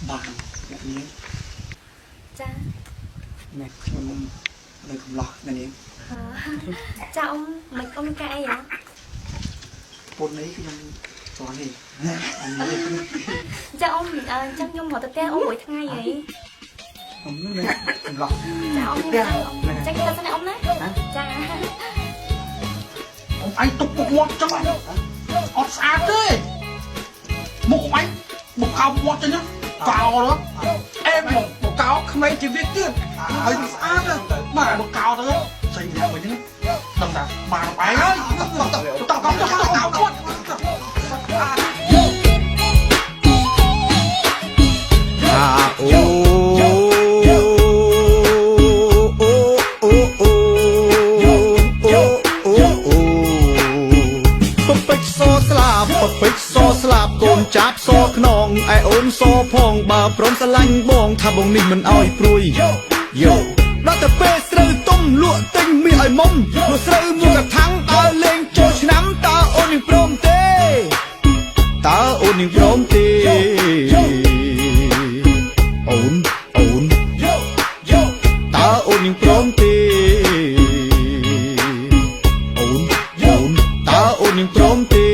bạnแบบนี้จ้าแม่ខ្ញុំនៅកំឡោះនេះจ้าមិនអ៊ំកែអីហ៎ពុននេះខ្ញុំស្គាល់នេះចាអ៊ំចាំខ្ញុំមកទៅផ្ទះអ៊ំមួយថ្ងៃហីអ៊ំនេះកំឡោះចាអ៊ំចាចាំទៅស្នេហ៍អ៊ំណាចាអ៊ំអញទុកពុកមាត់ចឹងអត់ស្អាតទេមុខអញមុខកោមាត់ចឹងកោđó em một cáo không mấy chỉ biết chưa hơi xa đó mà một cáo thôi xây nhà mình nhá tầm nào mà phải ơi tao có cho tao cáo luônពេចសស្លាប់កូនចាប់សខ្នងឯអូនសផងបើព្រមស្រឡាញ់បងថាបងនេះមិនអោយព្រួយយោដល់តែពេលស្រូវទុំលក់ទិញមាសឲ្យមុំលក់ស្រូវមួយកថាំងដើរលេងចូលឆ្នាំតើអូននឹងព្រមទេតើអូននឹងព្រមទេអូនតើអូននឹងព្រមទេអូនតើអូននឹងព្រមទេ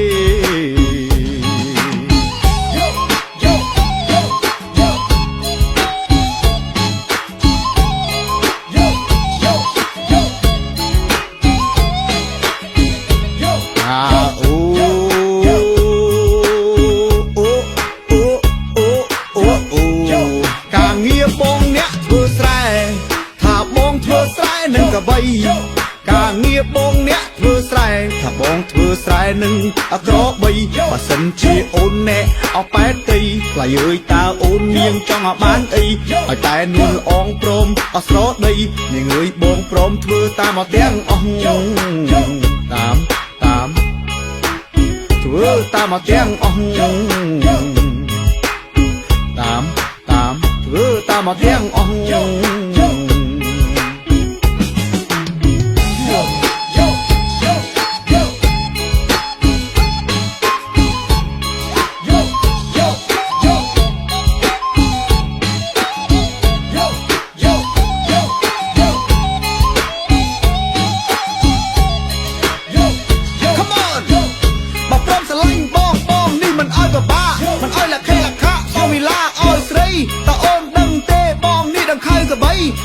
ការងារបងអ្នកធ្វើស្រែថាបងធ្វើស្រែនឹងអក្របីបើសិនជាអូនណែអោប៉ែតីថ្លៃអើយតើអូននាងចង់ឲ្យបានអីឲ្យតែនួនអងព្រមអស្រដីនាងអើយបងព្រមធ្វើតាមអត់ទាំងអស់តាមធ្វើតាមអត់ទាំងអស់តាមធ្វើតាមអត់ទាំងអស់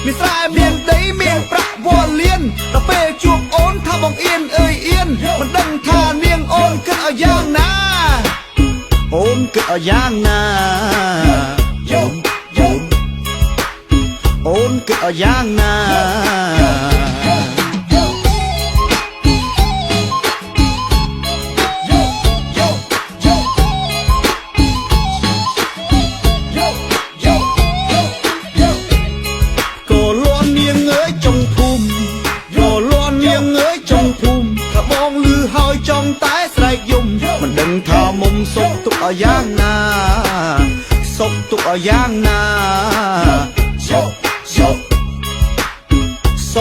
មានស្រែមានដីមានប្រាក់វល់លៀនដល់ពេលជួបអូនថាបងអៀនអើយអៀនមិនដឹងថានាងអូនគិតឲ្យយ៉ាងណាអូនគិតឲ្យយ៉ាងណាអូនគិតឲ្យយ៉ាងណាមិនដឹងថាមុំសុកទុកឲ្យយ៉ាងណាសុកទុកឲ្យយ៉ាងណាសុ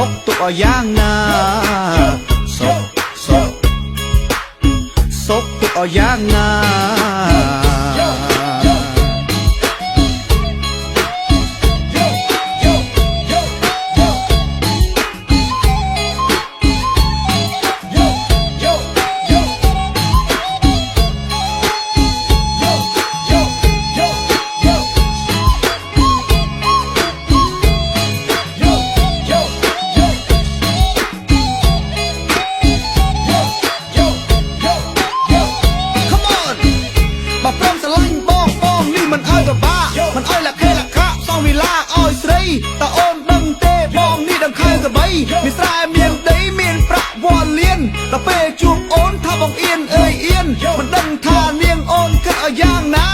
កទុកឲ្យយ៉ាងណាសុកទុកឲ្យយ៉ាងណាតើអូនដឹងទេបងនេះដឹងខៅកបីមានស្រែមានដីមានប្រាក់វល់លៀនដល់ពេលជួបអូនថាបងអៀនអើយអៀនមិនដឹងថានាងអូនគិតឲ្យយ៉ាងណា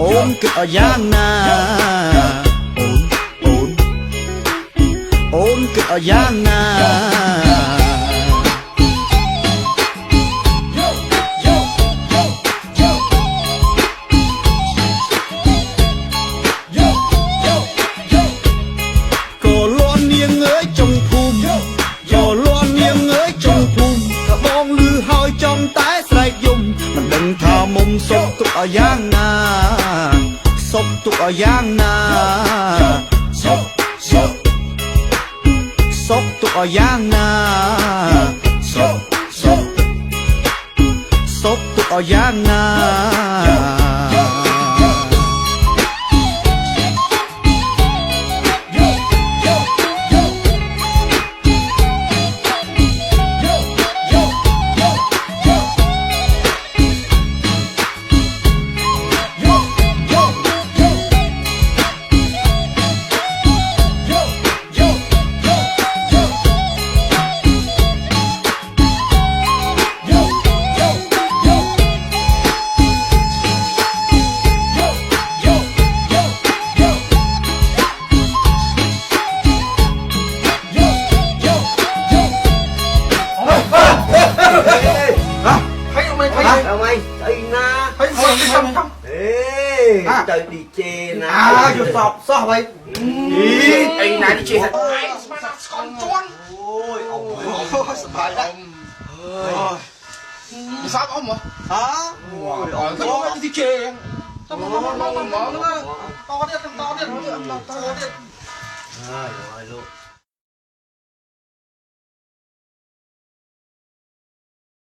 អូនគិតឲ្យយ៉ាងណាអូនគិតឲ្យយ៉ាងណាសុកទុកឲ្យយ៉ាងណា ศพตุกเอาย่างนาศพตุกเอาย่างนาศพตุกเอาย่างนาtrời đi chê nè vô sọp sọp vậy anh nãy đi chê thật con chôn ôi ông sợi đấy sao ông mà hả cái ông đi chê to đi to đi